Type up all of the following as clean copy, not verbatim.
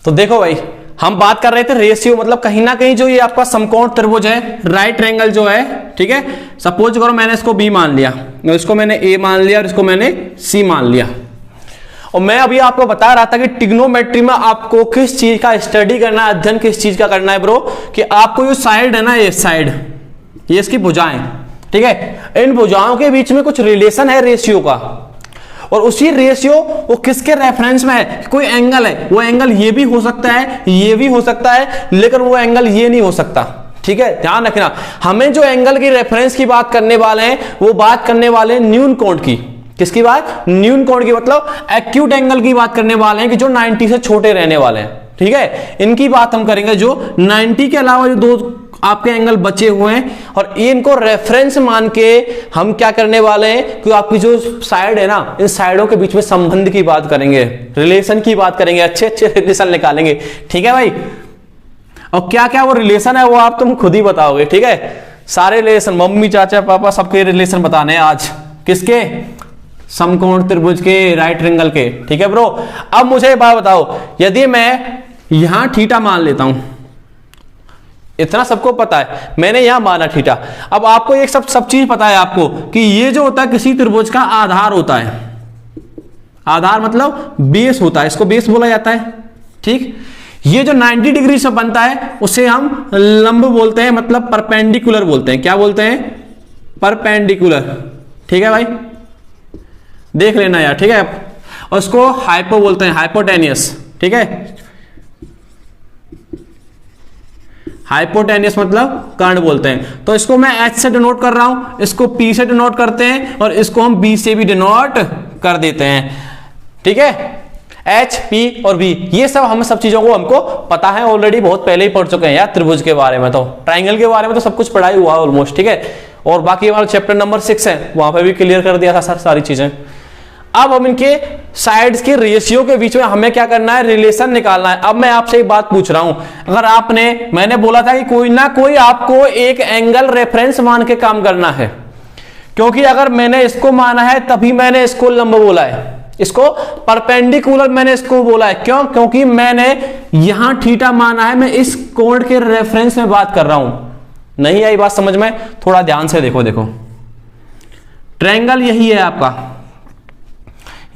तो देखो भाई, हम बात कर रहे थे रेशियो, मतलब कहीं ना कहीं जो ये आपका समकोण त्रिभुज है, राइट ट्रायंगल जो है, ठीक है, सपोज करो मैंने इसको बी मान लिया, इसको मैंने ए मान लिया और इसको मैंने सी मान लिया। और मैं अभी आपको बता रहा था कि ट्रिग्नोमेट्री में आपको किस चीज का स्टडी करना है, अध्ययन किस चीज का करना है ब्रो, कि आपको जो साइड है ना, ये साइड, ये इसकी भुजाएं, ठीक है, इन भुजाओं के बीच में कुछ रिलेशन है रेशियो का, और उसी रेशियो वो किसके रेफरेंस में है, कोई एंगल है, वो एंगल ये भी हो सकता है, ये भी हो सकता है, लेकिन वो एंगल ये नहीं हो सकता, ठीक है, ध्यान रखना। हमें जो एंगल की रेफरेंस की बात करने वाले हैं, वो बात करने वाले हैं न्यून कोण की। किसकी बात? न्यून कोण की, मतलब एक्यूट एंगल की बात करने वाले हैं कि जो 90 से छोटे रहने वाले हैं, ठीक है, इनकी बात हम करेंगे। जो 90 के अलावा जो दो आपके एंगल बचे हुए हैं, और इनको रेफरेंस मान के हम क्या करने वाले हैं कि आपकी जो साइड है ना, इन साइडों के बीच में संबंध की बात करेंगे, रिलेशन की बात करेंगे, अच्छे अच्छे रिलेशन निकालेंगे, ठीक है भाई। और क्या क्या वो रिलेशन है वो आप तुम खुद ही बताओगे, ठीक है, सारे रिलेशन, मम्मी चाचा पापा सबके रिलेशन बताने हैं आज। किसके? समकोण त्रिभुज के, राइट ट्रायंगल के, ठीक है ब्रो। अब मुझे एक बात बताओ, यदि मैं यहां थीटा मान लेता हूं, इतना सबको पता है, मैंने यहां माना थीटा। अब आपको एक सब चीज पता है आपको कि ये जो होता है किसी त्रिभुज का आधार होता है, आधार मतलब बेस होता है, इसको बेस बोला जाता है, ठीक। ये जो 90 डिग्री से बनता है उसे हम लंब बोलते हैं, मतलब परपेंडिकुलर बोलते हैं। क्या बोलते हैं? परपेंडिकुलर, ठीक है भाई, देख लेना यार, ठीक है। और उसको हाइपो बोलते हैं, हाइपोटेनियस, ठीक है, हाइपोटेनियस मतलब कर्ण बोलते हैं। तो इसको मैं H से डिनोट कर रहा हूं, इसको P से डिनोट करते हैं, और इसको हम B से भी डिनोट कर देते हैं, ठीक है। H, P और B, ये सब हम सब चीजों को हमको पता है ऑलरेडी, बहुत पहले ही पढ़ चुके हैं यार। त्रिभुज के बारे में तो, ट्रायंगल के बारे में तो सब कुछ पढ़ाई हुआ ऑलमोस्ट, ठीक है। और बाकी हमारा चैप्टर नंबर 6 है, वहां पर भी क्लियर कर दिया था सर सारी चीजें। अब हम इनके साइड्स के रेशियो के बीच में हमें क्या करना है, रिलेशन निकालना है। अब मैं आपसे एक बात पूछ रहा हूं, अगर मैंने बोला था कि कोई ना कोई आपको एक एंगल रेफरेंस मान के काम करना है, क्योंकि अगर मैंने इसको माना है तभी मैंने इसको लंब बोला है, इसको परपेंडिकुलर मैंने इसको बोला है। क्यों? क्योंकि मैंने यहां थीटा माना है, मैं इस कोण के रेफरेंस में बात कर रहा हूं। नहीं आई बात समझ में? थोड़ा ध्यान से देखो, ट्रायंगल यही है आपका,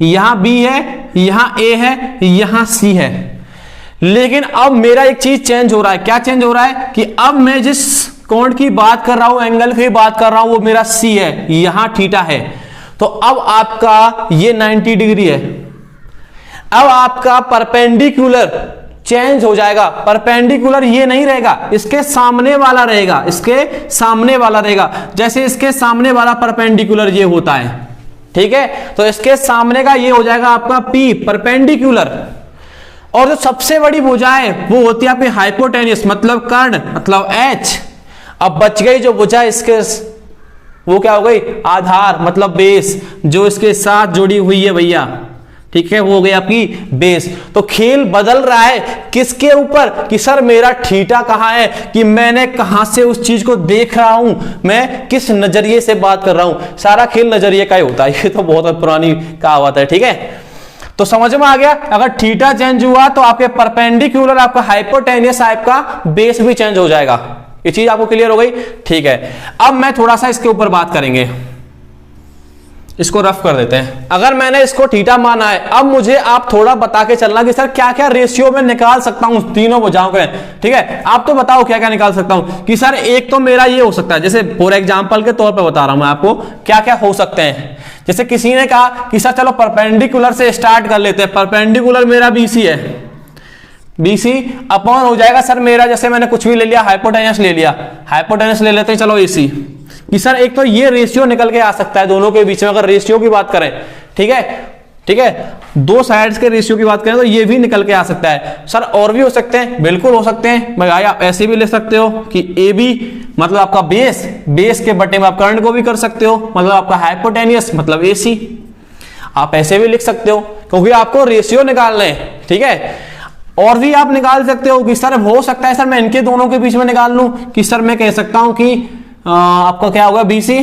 यहां B है, यहां A है, यहां C है, लेकिन अब मेरा एक चीज चेंज हो रहा है। क्या चेंज हो रहा है कि अब मैं जिस कोण की बात कर रहा हूं, एंगल की बात कर रहा हूं, वो मेरा C है, यहां थीटा है। तो अब आपका ये 90 डिग्री है, अब आपका परपेंडिकुलर चेंज हो जाएगा। परपेंडिकुलर ये नहीं रहेगा, इसके सामने वाला रहेगा, इसके सामने वाला रहेगा। जैसे इसके सामने वाला परपेंडिकुलर ये होता है, ठीक है, तो इसके सामने का ये हो जाएगा आपका P, परपेंडिकुलर। और जो सबसे बड़ी भुजा है वो होती है आपकी हाइपोटेनियस, मतलब कर्ण, मतलब H। अब बच गई जो भुजा इसके, वो क्या हो गई? आधार, मतलब बेस, जो इसके साथ जुड़ी हुई है भैया, ठीक है, वो हो गई आपकी बेस। तो खेल बदल रहा है किसके ऊपर कि सर मेरा थीटा कहां है, कि मैंने कहां से उस चीज को देख रहा हूं, मैं किस नजरिए से बात कर रहा हूं। सारा खेल नजरिए का ही होता है, ये तो बहुत पुरानी कहावत है, ठीक है। तो समझ में आ गया, अगर थीटा चेंज हुआ तो आपके परपेंडिकुलर, आपका हाइपोटेनियस, आपका बेस भी चेंज हो जाएगा। ये चीज आपको क्लियर हो गई? ठीक है। अब मैं थोड़ा सा इसके ऊपर बात करेंगे, इसको रफ कर देते हैं। अगर मैंने इसको थीटा माना है, अब मुझे आप थोड़ा बता के चलना कि सर क्या क्या रेशियो में निकाल सकता हूं तीनों भुजाओं के, ठीक है। आप तो बताओ क्या क्या निकाल सकता हूं। कि सर एक तो मेरा ये हो सकता है, जैसे फॉर एग्जांपल के तौर पे बता रहा हूं मैं आपको क्या क्या हो सकते हैं। जैसे किसी ने कहा कि सर चलो परपेंडिकुलर से स्टार्ट कर लेते हैं, परपेंडिकुलर मेरा BC है, BC अपॉन हो जाएगा सर मेरा, जैसे मैंने कुछ भी ले लिया, हाइपोटेनस ले लिया, हाइपोटेनस ले लेते हैं चलो AC। कि सर एक तो ये रेशियो निकल के आ सकता है दोनों के बीच में, अगर रेशियो की बात करें, ठीक है, ठीक है, दो साइड्स के रेशियो की बात करें तो ये भी निकल के आ सकता है। सर और भी हो सकते हैं, बिल्कुल हो सकते हैं भाई, आप ऐसे भी ले सकते हो कि AB मतलब आपका बेस, बेस के बटे में आप कर्ण को भी कर सकते हो, मतलब आपका हाइपोटेनियस मतलब AC, आप ऐसे भी लिख सकते हो, क्योंकि आपको रेशियो निकालना है, ठीक है। और भी आप निकाल सकते हो कि सर हो सकता है सर मैं इनके दोनों के बीच में निकाल लूं, कि सर मैं कह सकता हूं कि आपका क्या होगा BC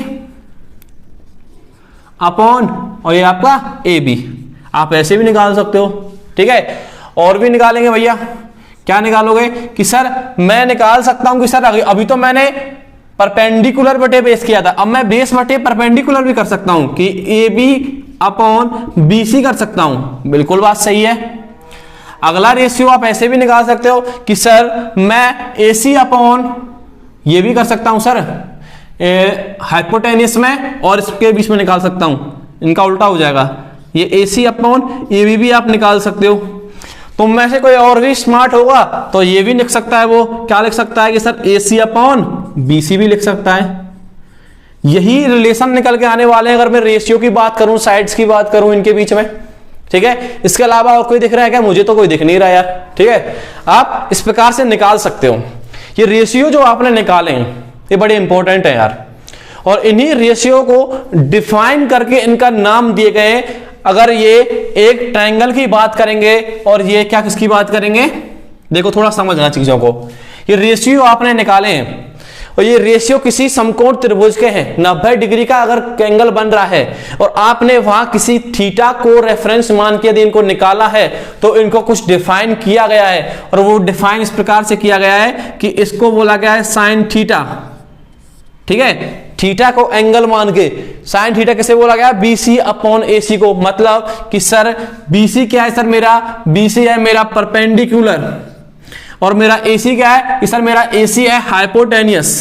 अपॉन और ये आपका AB, आप ऐसे भी निकाल सकते हो, ठीक है। और भी निकालेंगे भैया। क्या निकालोगे कि सर मैं निकाल सकता हूं कि सर अभी तो मैंने परपेंडिकुलर बटे बेस किया था, अब मैं बेस बटे परपेंडिकुलर भी कर सकता हूं कि A B upon B C कर सकता हूं। बिल्कुल बात सही है। अगला रेशियो आप ऐसे भी निकाल सकते हो कि सर मैं ए सी अपॉन ये भी कर सकता हूं सर हाइपोटेनियस में, और इसके बीच में निकाल सकता हूं, इनका उल्टा हो जाएगा, ये ए सी अपॉन ए बी भी आप निकाल सकते हो। तुम में से कोई और भी स्मार्ट होगा तो ये भी लिख सकता है, वो क्या लिख सकता है कि सर ए सी अपॉन बी सी भी लिख सकता है। यही रिलेशन निकल के आने वाले हैं अगर मैं रेशियो की बात करूं, साइड्स की बात करूं इनके बीच में, ठीक है। इसके अलावा और कोई दिख रहा है क्या? मुझे तो कोई दिख नहीं रहा यार, ठीक है। आप इस प्रकार से निकाल सकते हो। ये रेशियो जो आपने निकाले हैं ये बड़े इंपॉर्टेंट है यार, और इन्हीं रेशियो को डिफाइन करके इनका नाम दिए गए। अगर ये एक ट्रायंगल की बात करेंगे और ये क्या किसकी बात करेंगे, देखो थोड़ा समझना चीजों को। ये रेशियो आपने निकाले हैं और ये रेशियो किसी समकोण त्रिभुज के हैं। 90 डिग्री का अगर एंगल बन रहा है और आपने वहां किसी थीटा को रेफरेंस मान के यदि इनको निकाला है तो इनको कुछ डिफाइन किया गया है, और वो डिफाइन इस प्रकार से किया गया है कि इसको बोला गया है साइन थीटा, ठीक है। थीटा को एंगल मान के साइन थीटा किसे बोला गया? बीसी अपॉन एसी को। मतलब कि सर बीसी क्या है? सर मेरा बीसी है मेरा परपेंडिकुलर, और मेरा एसी क्या है कि सर मेरा एसी है हाइपोटेनियस।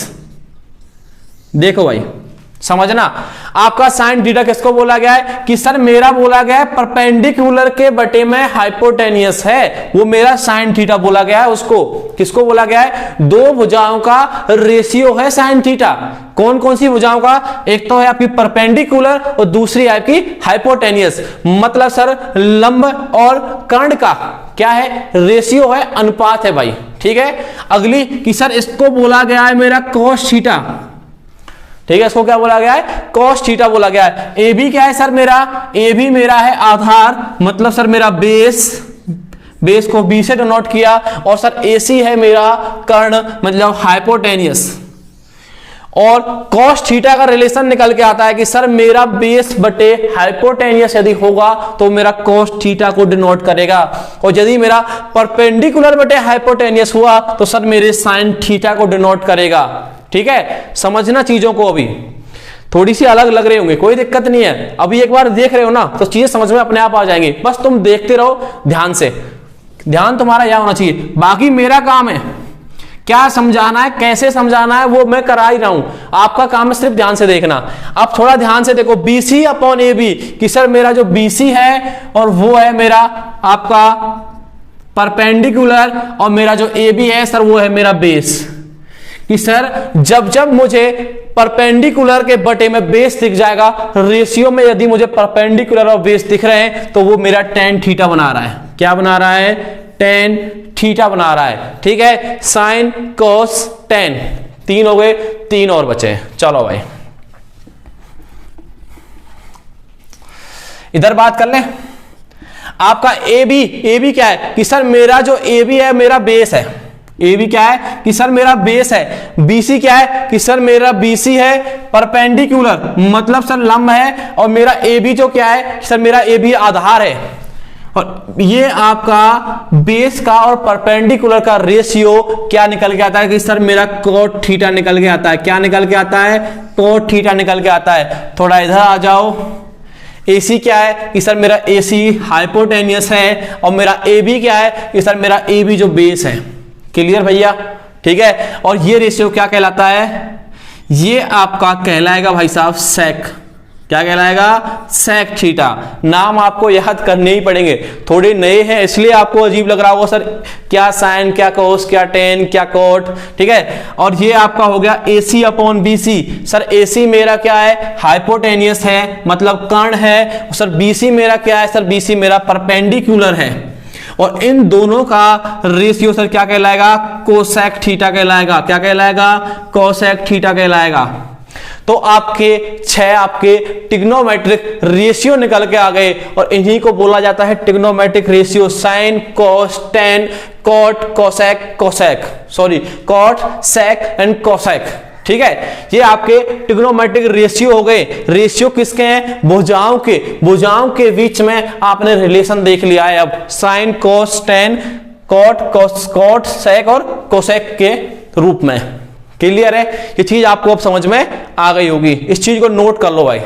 देखो भाई समझना, आपका साइन थीटा किसको बोला गया है कि सर मेरा बोला गया है परपेंडिकुलर के बटे में हाइपोटेनियस है, वो मेरा साइन थीटा बोला गया है। उसको किसको बोला गया है? दो भुजाओं का रेशियो है साइन थीटा। कौन कौन सी भुजाओं का? एक तो है आपकी परपेंडिकुलर और दूसरी है आपकी हाइपोटेनियस। मतलब सर लंब और कर्ण का क्या है? रेशियो है, अनुपात है भाई, ठीक है। अगली कि सर इसको बोला गया है मेरा cos थीटा, ठीक है। इसको क्या बोला गया है? cos थीटा बोला गया है। ए बी क्या है सर मेरा? ए बी मेरा है आधार, मतलब सर मेरा बेस को बी से डिनोट किया, और सर ए सी है मेरा कर्ण, मतलब हाइपोटेनियस। और cos थीटा का रिलेशन निकल के आता है कि सर मेरा बेस बटे हाइपोटेनियस यदि होगा तो मेरा cos थीटा को डिनोट करेगा, और यदि मेरा परपेंडिकुलर बटे हाइपोटेनियस हुआ तो सर मेरे साइन थीटा को डिनोट करेगा, ठीक है। समझना चीजों को, अभी थोड़ी सी अलग लग रहे होंगे, कोई दिक्कत नहीं है। अभी एक बार देख रहे हो ना तो चीजें समझ में अपने आप आ जाएंगी, बस तुम देखते रहो ध्यान से। ध्यान तुम्हारा यह होना चाहिए, बाकी मेरा काम है क्या समझाना है, कैसे समझाना है वो मैं करा ही रहा हूं। आपका काम है सिर्फ ध्यान से देखना। अब थोड़ा ध्यान से देखो, बीसी अपॉन ए बी कि सर मेरा जो बीसी है और वो है मेरा आपका परपेंडिकुलर, और मेरा जो ए बी है सर वो है मेरा बेस। कि सर जब जब मुझे परपेंडिकुलर के बटे में बेस दिख जाएगा, रेशियो में यदि मुझे परपेंडिकुलर और बेस दिख रहे हैं तो वो मेरा tan थीटा बना रहा है। क्या बना रहा है? tan थीटा बना रहा है, ठीक है। साइन cos tan, 3 हो गए, 3 और बचे। चलो भाई इधर बात कर लें। आपका ए बी क्या है कि सर मेरा जो ए बी है मेरा बेस है। ए बी क्या है कि सर मेरा बेस है। बीसी क्या है कि सर मेरा बीसी है परपेंडिकुलर, मतलब सर लंब है, और मेरा ए बी जो क्या है सर मेरा ए बी आधार है। और ये आपका बेस का और परपेंडिकुलर का रेशियो क्या निकल के आता है कि सर मेरा cot थीटा निकल के आता है। क्या निकल के आता है? cot थीटा निकल के आता है। थोड़ा इधर आ जाओ। AC क्या है कि सर मेरा AC हाइपोटेनियस है, और मेरा AB क्या है कि सर मेरा AB जो बेस है। क्लियर भैया, ठीक है। और ये रेशियो क्या कहलाता है? ये आपका कहलाएगा भाई साहब सेक। क्या कहलाएगा? Sec theta. नाम आपको याद करने ही पड़ेंगे, थोड़े नए हैं इसलिए आपको अजीब लग रहा होगा सर क्या साइन, क्या कोस, क्या टेन, क्या कोट, ठीक है। और ये आपका हो गया AC upon BC। Sir AC मेरा क्या है? हाइपोटेनियस है, मतलब कर्ण है। सर BC मेरा क्या है? सर BC मेरा परपेंडिकुलर है, और इन दोनों का रेशियो सर क्या कहलाएगा? कोसेक थीटा कहलाएगा। क्या कहलाएगा? कोसेक थीटा कहलाएगा। तो आपके 6 आपके ट्रिग्नोमेट्रिक रेशियो निकल के आ गए, और इन्हीं को बोला जाता है trigonometric ratio. Sine, cos, tan, cot, cosec, cosec, sorry cot, sec and cosec, ठीक है, ये आपके ट्रिग्नोमेट्रिक रेशियो हो गए। रेशियो किसके हैं? भुजाओं के। भुजाओं के बीच में आपने रिलेशन देख लिया है अब, sine cos tan cot sec और कोसेक के रूप में। क्लियर है? ये चीज आपको अब समझ में आ गई होगी, इस चीज को नोट कर लो भाई।